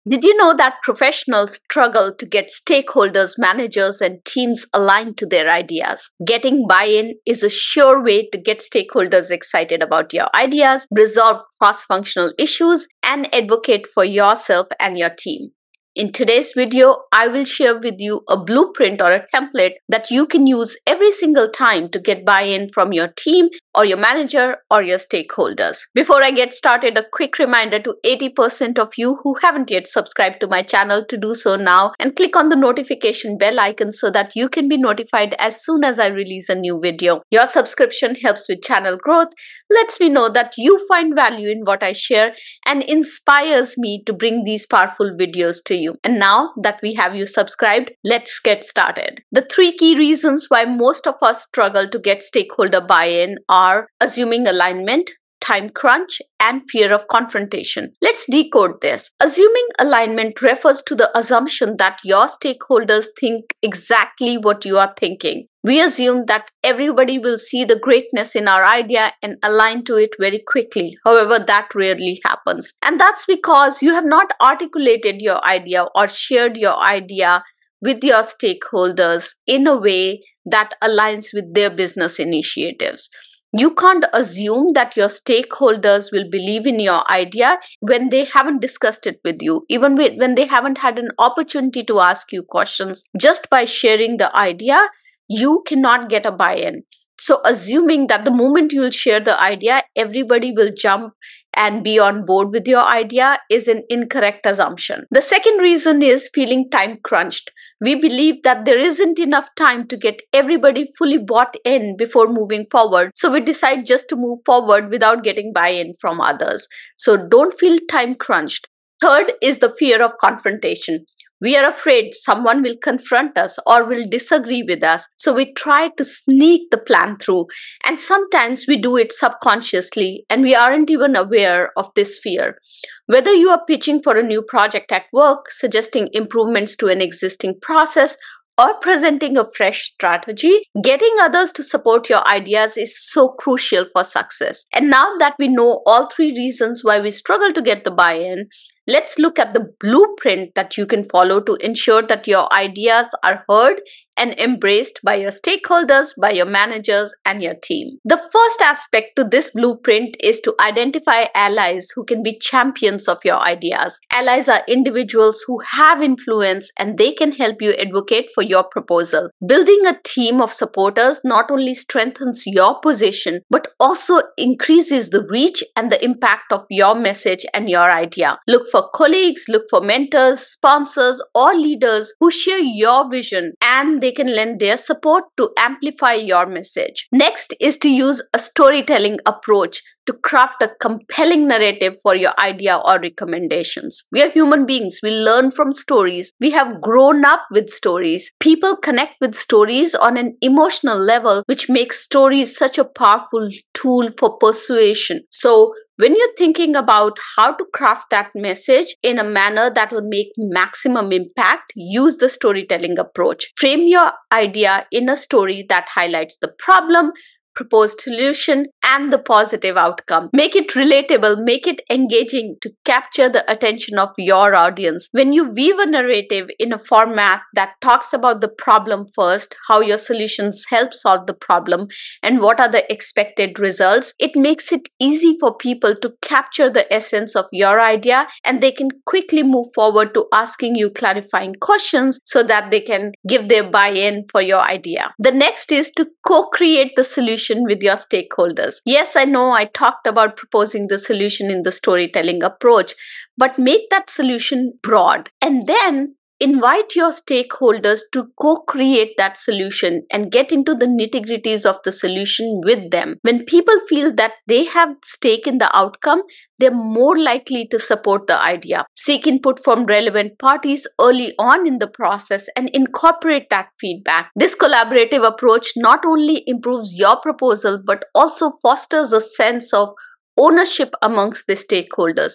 Did you know that professionals struggle to get stakeholders, managers, and teams aligned to their ideas? Getting buy in is a sure way to get stakeholders excited about your ideas, resolve cross functional issues, and advocate for yourself and your team. In today's video, I will share with you a blueprint or a template that you can use every single time to get buy-in from your team or your manager or your stakeholders. Before I get started, a quick reminder to 80% of you who haven't yet subscribed to my channel to do so now and click on the notification bell icon so that you can be notified as soon as I release a new video. Your subscription helps with channel growth, lets me know that you find value in what I share, and inspires me to bring these powerful videos to you. And now that we have you subscribed, let's get started. The three key reasons why most of us struggle to get stakeholder buy-in are assuming alignment, time crunch, and fear of confrontation. Let's decode this. Assuming alignment refers to the assumption that your stakeholders think exactly what you are thinking. We assume that everybody will see the greatness in our idea and align to it very quickly. However, that rarely happens. And that's because you have not articulated your idea or shared your idea with your stakeholders in a way that aligns with their business initiatives. You can't assume that your stakeholders will believe in your idea when they haven't discussed it with you, even when they haven't had an opportunity to ask you questions. Just by sharing the idea, you cannot get a buy-in. So assuming that the moment you will share the idea, everybody will jump and be on board with your idea is an incorrect assumption. The second reason is feeling time crunched. We believe that there isn't enough time to get everybody fully bought in before moving forward. So we decide just to move forward without getting buy-in from others. So don't feel time crunched. Third is the fear of confrontation. We are afraid someone will confront us or will disagree with us, so we try to sneak the plan through. And sometimes we do it subconsciously and we aren't even aware of this fear. Whether you are pitching for a new project at work, suggesting improvements to an existing process, or presenting a fresh strategy, getting others to support your ideas is so crucial for success. And now that we know all three reasons why we struggle to get the buy-in, let's look at the blueprint that you can follow to ensure that your ideas are heard and embraced by your stakeholders, by your managers, and your team. The first aspect to this blueprint is to identify allies who can be champions of your ideas. Allies are individuals who have influence and they can help you advocate for your proposal. Building a team of supporters not only strengthens your position, but also increases the reach and the impact of your message and your idea. Look for colleagues, look for mentors, sponsors, or leaders who share your vision and they can lend their support to amplify your message. Next is to use a storytelling approach to craft a compelling narrative for your idea or recommendations. We are human beings. We learn from stories. We have grown up with stories. People connect with stories on an emotional level, which makes stories such a powerful tool for persuasion. So when you're thinking about how to craft that message in a manner that will make maximum impact, use the storytelling approach. Frame your idea in a story that highlights the problem, proposed solution, and the positive outcome. Make it relatable, make it engaging to capture the attention of your audience. When you weave a narrative in a format that talks about the problem first, how your solutions help solve the problem, and what are the expected results, it makes it easy for people to capture the essence of your idea and they can quickly move forward to asking you clarifying questions so that they can give their buy-in for your idea. The next is to co-create the solution with your stakeholders. Yes, I know I talked about proposing the solution in the storytelling approach, but make that solution broad and then invite your stakeholders to co-create that solution and get into the nitty-gritties of the solution with them. When people feel that they have stake in the outcome, they're more likely to support the idea. Seek input from relevant parties early on in the process and incorporate that feedback. This collaborative approach not only improves your proposal but also fosters a sense of ownership amongst the stakeholders.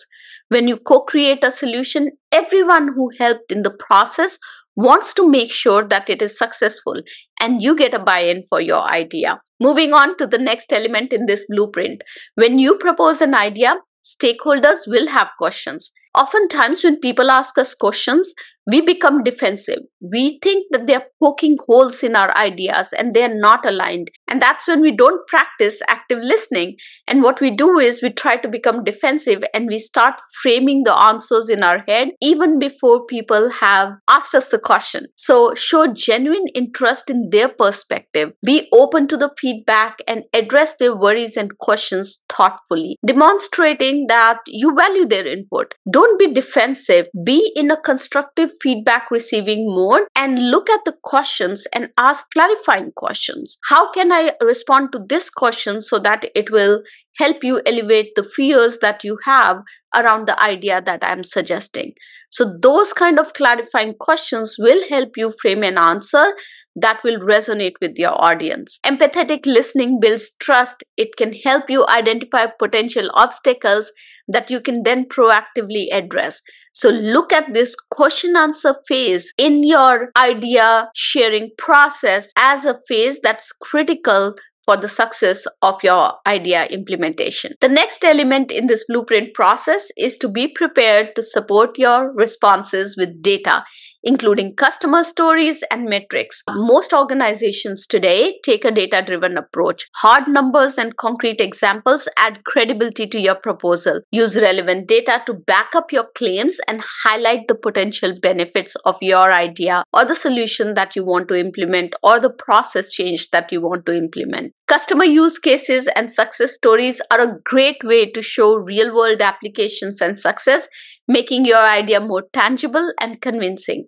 When you co-create a solution, everyone who helped in the process wants to make sure that it is successful and you get a buy-in for your idea. Moving on to the next element in this blueprint. When you propose an idea, stakeholders will have questions. Oftentimes, when people ask us questions, we become defensive. We think that they're poking holes in our ideas and they're not aligned. And that's when we don't practice active listening. And what we do is we try to become defensive and we start framing the answers in our head even before people have asked us the question. So, show genuine interest in their perspective. Be open to the feedback and address their worries and questions thoughtfully, demonstrating that you value their input. Don't be defensive. Be in a constructive feedback receiving mode and look at the questions and ask clarifying questions. How can I respond to this question so that it will help you elevate the fears that you have around the idea that I'm suggesting? So those kind of clarifying questions will help you frame an answer that will resonate with your audience. Empathetic listening builds trust. It can help you identify potential obstacles that you can then proactively address. So look at this question answer phase in your idea sharing process as a phase that's critical for the success of your idea implementation. The next element in this blueprint process is to be prepared to support your responses with data, including customer stories and metrics. Most organizations today take a data-driven approach. Hard numbers and concrete examples add credibility to your proposal. Use relevant data to back up your claims and highlight the potential benefits of your idea or the solution that you want to implement or the process change that you want to implement. Customer use cases and success stories are a great way to show real-world applications and success, making your idea more tangible and convincing.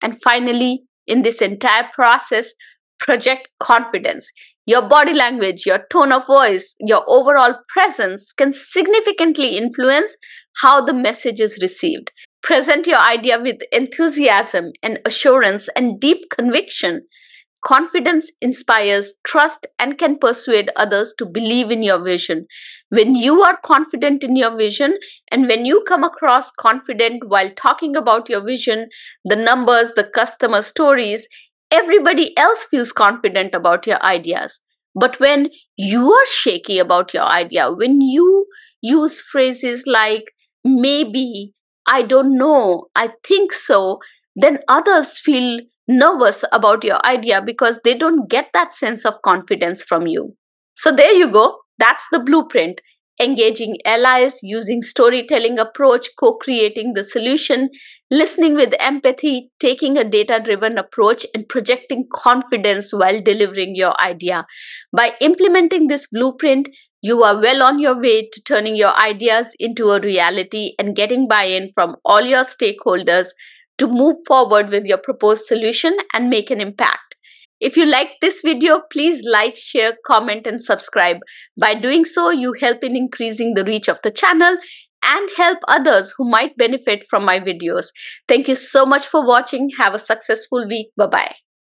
And finally, in this entire process, project confidence. Your body language, your tone of voice, your overall presence can significantly influence how the message is received. Present your idea with enthusiasm and assurance and deep conviction. Confidence inspires trust and can persuade others to believe in your vision. When you are confident in your vision and when you come across confident while talking about your vision, the numbers, the customer stories, everybody else feels confident about your ideas. But when you are shaky about your idea, when you use phrases like maybe, I don't know, I think so, then others feel nervous about your idea because they don't get that sense of confidence from you. So there you go. That's the blueprint. Engaging allies, using storytelling approach, co-creating the solution, listening with empathy, taking a data-driven approach, and projecting confidence while delivering your idea. By implementing this blueprint, you are well on your way to turning your ideas into a reality and getting buy-in from all your stakeholders to move forward with your proposed solution and make an impact. If you liked this video, please like, share, comment, and subscribe. By doing so, you help in increasing the reach of the channel and help others who might benefit from my videos. Thank you so much for watching. Have a successful week. Bye-bye.